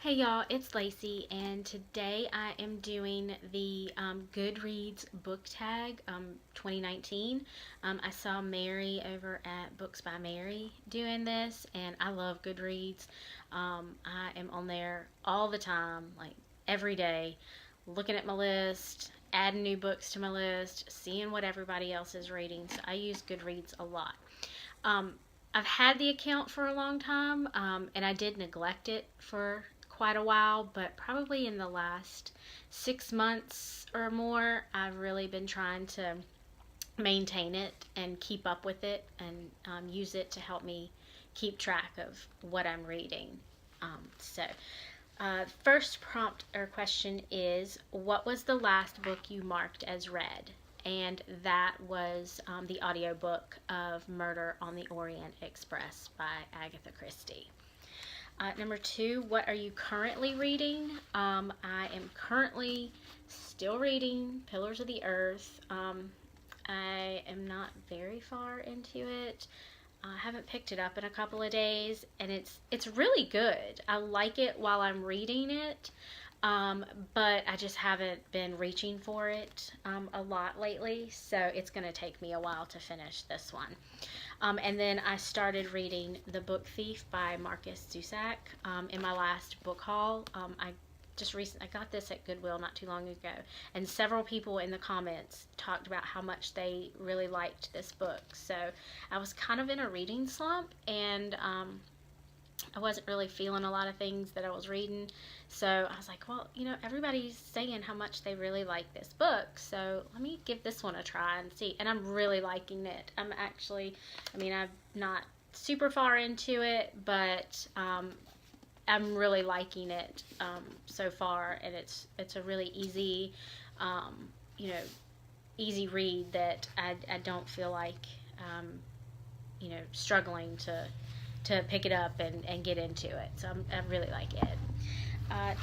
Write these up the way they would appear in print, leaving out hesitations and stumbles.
Hey y'all, it's Lacey, and today I am doing the Goodreads Book Tag 2019. I saw Mary over at Books by Mary doing this, and I love Goodreads. I am on there all the time, like every day, looking at my list, adding new books to my list, seeing what everybody else is reading. So I use Goodreads a lot. Um, I've had the account for a long time, and I did neglect it for quite a while, but probably in the last 6 months or more, I've really been trying to maintain it and keep up with it and use it to help me keep track of what I'm reading. First prompt or question is, what was the last book you marked as read? And that was the audiobook of Murder on the Orient Express by Agatha Christie. Number two, what are you currently reading? I am currently still reading Pillars of the Earth. I am not very far into it. I haven't picked it up in a couple of days, and it's really good. I like it while I'm reading it, but I just haven't been reaching for it a lot lately, so it's going to take me a while to finish this one. And then I started reading The Book Thief by Marcus Zusak in my last book haul. I got this at Goodwill not too long ago, and several people in the comments talked about how much they really liked this book. So I was kind of in a reading slump, and I wasn't really feeling a lot of things that I was reading. So I was like, well, everybody's saying how much they really like this book, so let me give this one a try and see. And I'm really liking it. I'm not super far into it, but I'm really liking it so far, and it's a really easy, um, you know, easy read that I don't feel like, struggling to pick it up and get into it. So I really like it.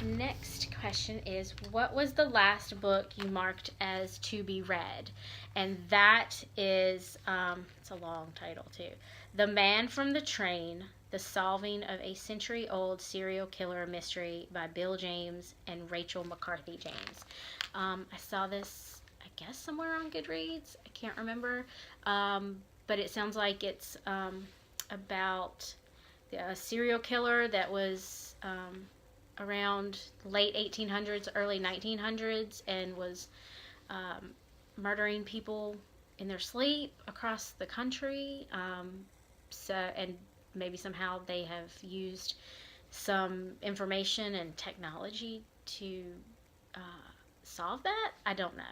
Next question is, what was the last book you marked as to be read? And that is, it's a long title too. The Man from the Train, The Solving of a Century-Old Serial Killer Mystery by Bill James and Rachel McCarthy James. I saw this, I guess, somewhere on Goodreads. I can't remember. But it sounds like it's about a serial killer that was around late 1800s, early 1900s, and was murdering people in their sleep across the country. And maybe somehow they have used some information and technology to uh, solve that. I don't know.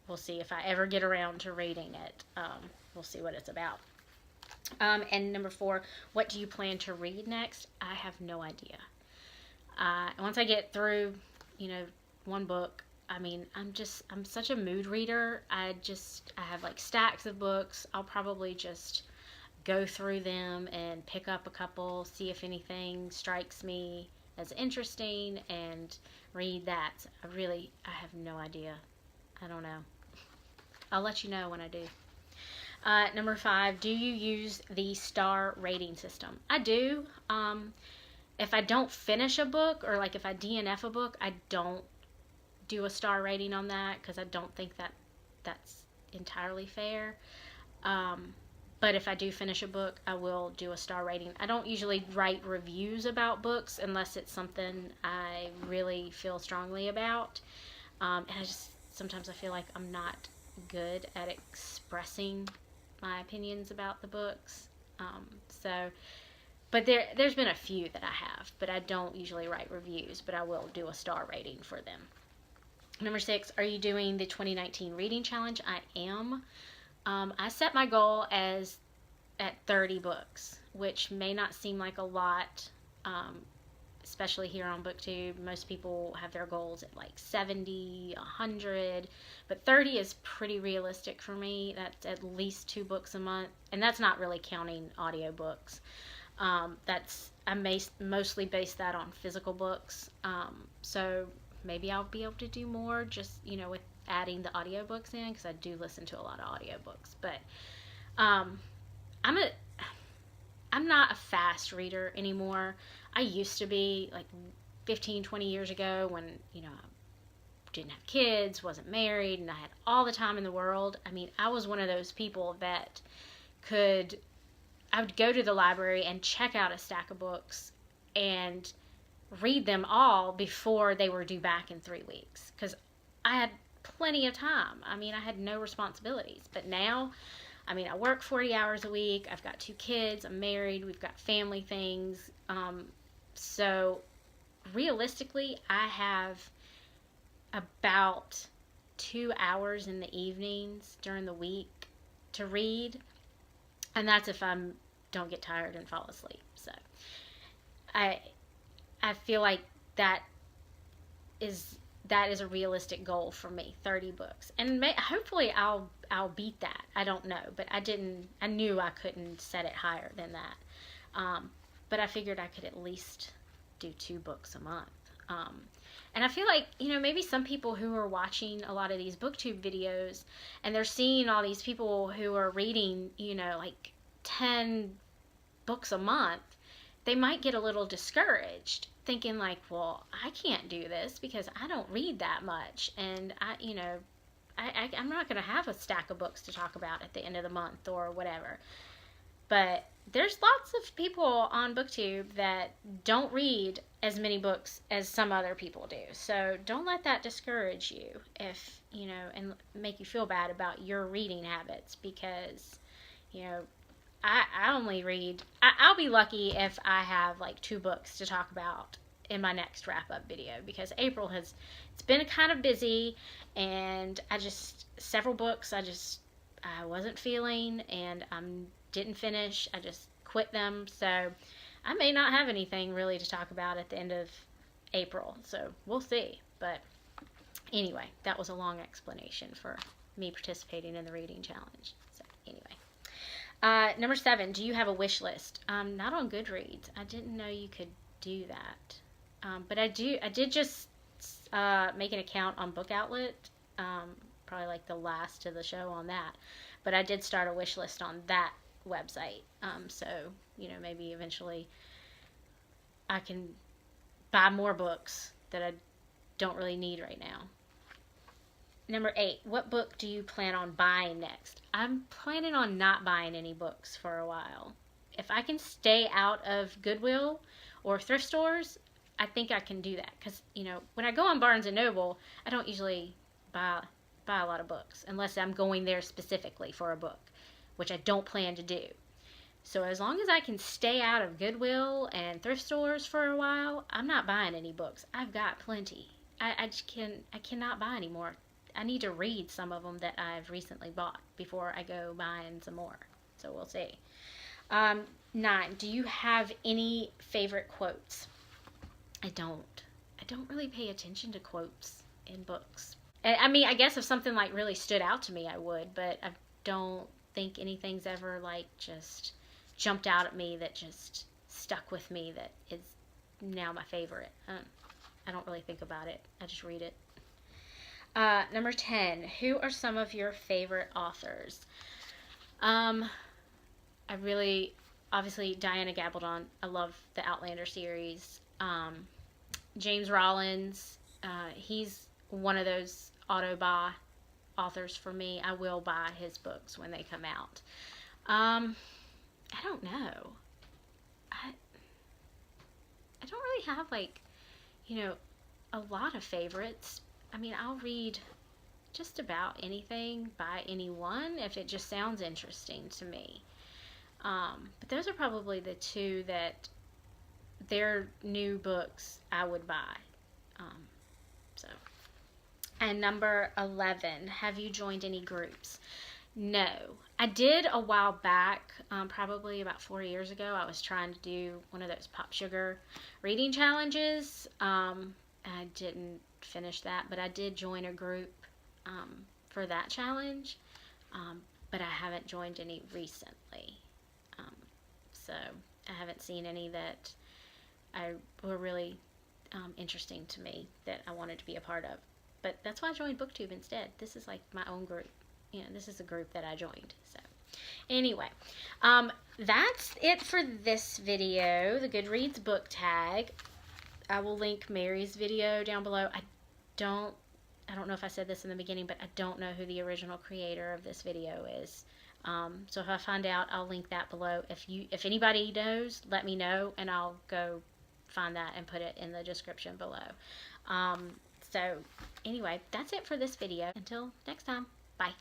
We'll see if I ever get around to reading it. We'll see what it's about. And number four, what do you plan to read next? I have no idea. Once I get through, one book, I'm such a mood reader. I have like stacks of books. I'll probably just go through them and pick up a couple, see if anything strikes me as interesting, and read that. So I have no idea. I don't know. I'll let you know when I do. Number five, do you use the star rating system? I do. If I don't finish a book, or like if I DNF a book, I don't do a star rating on that because I don't think that's entirely fair. But if I do finish a book, I will do a star rating. I don't usually write reviews about books unless it's something I really feel strongly about. And sometimes I feel like I'm not good at expressing my opinions about the books. But there's been a few that I have, but I don't usually write reviews, but I will do a star rating for them. Number six, are you doing the 2019 reading challenge? I am. I set my goal as at 30 books, which may not seem like a lot, especially here on BookTube. Most people have their goals at like 70, 100, but 30 is pretty realistic for me. That's at least 2 books a month, and that's not really counting audiobooks. I mostly base that on physical books. So maybe I'll be able to do more just, with adding the audiobooks in, because I do listen to a lot of audiobooks. But I'm not a fast reader anymore. I used to be, like, 15, 20 years ago when, you know, I didn't have kids, wasn't married, and I had all the time in the world. I mean, I was one of those people that I would go to the library and check out a stack of books and read them all before they were due back in 3 weeks, because I had plenty of time. I mean, I had no responsibilities. But now, I mean, I work 40 hours a week. I've got 2 kids. I'm married. We've got family things. So realistically, I have about 2 hours in the evenings during the week to read. And that's if I don't get tired and fall asleep. So I feel like that is a realistic goal for me, 30 books. And hopefully I'll beat that. I don't know, but I knew I couldn't set it higher than that. But I figured I could at least do 2 books a month. And I feel like, you know, maybe some people who are watching a lot of these booktube videos and they're seeing all these people who are reading, you know, like 10 books a month, they might get a little discouraged, thinking like, well, I can't do this because I don't read that much, and I'm not going to have a stack of books to talk about at the end of the month or whatever. But there's lots of people on BookTube that don't read as many books as some other people do. So don't let that discourage you, if, you know, and make you feel bad about your reading habits, because, you know, I only read, I'll be lucky if I have like 2 books to talk about in my next wrap-up video, because April it's been kind of busy, and several books I wasn't feeling, and didn't finish. I just quit them, so I may not have anything really to talk about at the end of April, so we'll see. But anyway, that was a long explanation for me participating in the reading challenge. So anyway. Number 7, do you have a wish list? Not on Goodreads. I didn't know you could do that. But I did just make an account on Book Outlet, probably like the last of the show on that. But I did start a wish list on that website. So, you know, maybe eventually I can buy more books that I don't really need right now. Number 8, what book do you plan on buying next? I'm planning on not buying any books for a while. If I can stay out of Goodwill or thrift stores, I think I can do that. Because, you know, when I go on Barnes & Noble, I don't usually buy a lot of books unless I'm going there specifically for a book, which I don't plan to do. So as long as I can stay out of Goodwill and thrift stores for a while, I'm not buying any books. I've got plenty. I cannot buy any more. I need to read some of them that I've recently bought before I go buying some more. So we'll see. 9, do you have any favorite quotes? I don't really pay attention to quotes in books. I mean, I guess if something like really stood out to me, I would, but I don't think anything's ever like just jumped out at me that just stuck with me that is now my favorite. I don't really think about it. I just read it. Number 10, who are some of your favorite authors? Obviously Diana Gabaldon. I love the Outlander series. James Rollins, he's one of those auto-buy authors for me. I will buy his books when they come out. I don't know. I don't really have, like, you know, a lot of favorites. I mean, I'll read just about anything by anyone if it just sounds interesting to me. But those are probably the 2 that their new books I would buy. And number 11, have you joined any groups? No. I did a while back, probably about 4 years ago. I was trying to do one of those Pop Sugar reading challenges. I didn't finish that, but I did join a group for that challenge, but I haven't joined any recently. So I haven't seen any that were really interesting to me that I wanted to be a part of. But that's why I joined BookTube instead. This is like my own group. You know, this is a group that I joined. So anyway, that's it for this video, the Goodreads Book Tag. I will link Mary's video down below. I don't know if I said this in the beginning, but I don't know who the original creator of this video is. So if I find out, I'll link that below. If anybody knows, let me know, and I'll go find that and put it in the description below. So anyway, that's it for this video. Until next time, bye.